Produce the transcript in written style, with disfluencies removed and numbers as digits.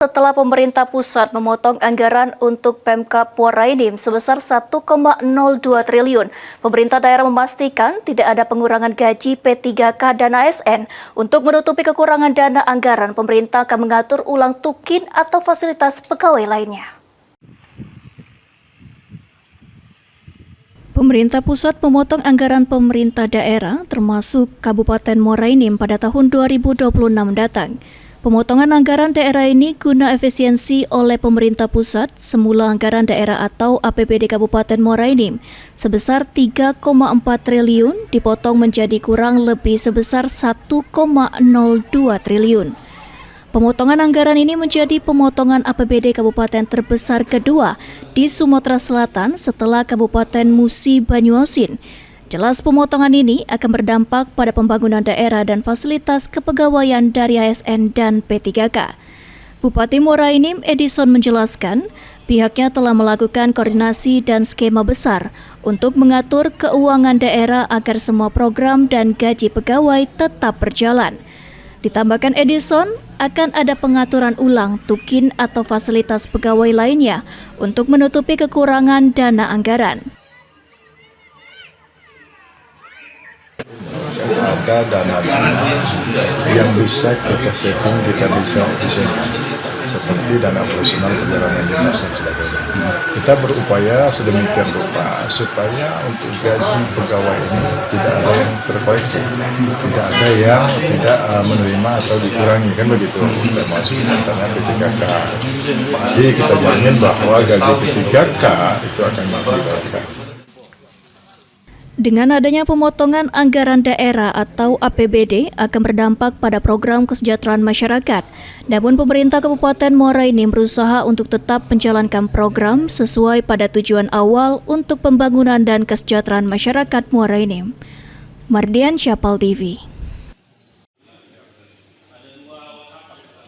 Setelah pemerintah pusat memotong anggaran untuk Pemkab Muara Enim sebesar 1,02 triliun, pemerintah daerah memastikan tidak ada pengurangan gaji P3K dan ASN. Untuk menutupi kekurangan dana anggaran, pemerintah akan mengatur ulang tukin atau fasilitas pegawai lainnya. Pemerintah pusat memotong anggaran pemerintah daerah termasuk Kabupaten Muara Enim pada tahun 2026 datang. Pemotongan anggaran daerah ini guna efisiensi oleh pemerintah pusat. Semula anggaran daerah atau APBD Kabupaten Muara Enim sebesar 3,4 triliun dipotong menjadi kurang lebih sebesar 1,02 triliun. Pemotongan anggaran ini menjadi pemotongan APBD Kabupaten terbesar kedua di Sumatera Selatan setelah Kabupaten Musi Banyuasin. Jelas pemotongan ini akan berdampak pada pembangunan daerah dan fasilitas kepegawaian dari ASN dan P3K. Bupati Muara Enim Edison menjelaskan, pihaknya telah melakukan koordinasi dan skema besar untuk mengatur keuangan daerah agar semua program dan gaji pegawai tetap berjalan. Ditambahkan Edison, akan ada pengaturan ulang tukin atau fasilitas pegawai lainnya untuk menutupi kekurangan dana anggaran. Ada dana-dana yang bisa kita setting, kita bisa desainkan seperti dana operasional perjalanan dinas dan sebagainya. Kita berupaya sedemikian rupa supaya untuk gaji pegawai ini tidak ada yang terkoreksi, tidak ada yang tidak menerima atau dikurangi, kan begitu, termasuk antaranya P3K. Jadi kita jamin bahwa gaji P3K itu akan dibayarkan. Dengan adanya pemotongan anggaran daerah atau APBD akan berdampak pada program kesejahteraan masyarakat. Namun pemerintah Kabupaten Muara Enim berusaha untuk tetap menjalankan program sesuai pada tujuan awal untuk pembangunan dan kesejahteraan masyarakat Muara Enim. Mardian Syapal TV.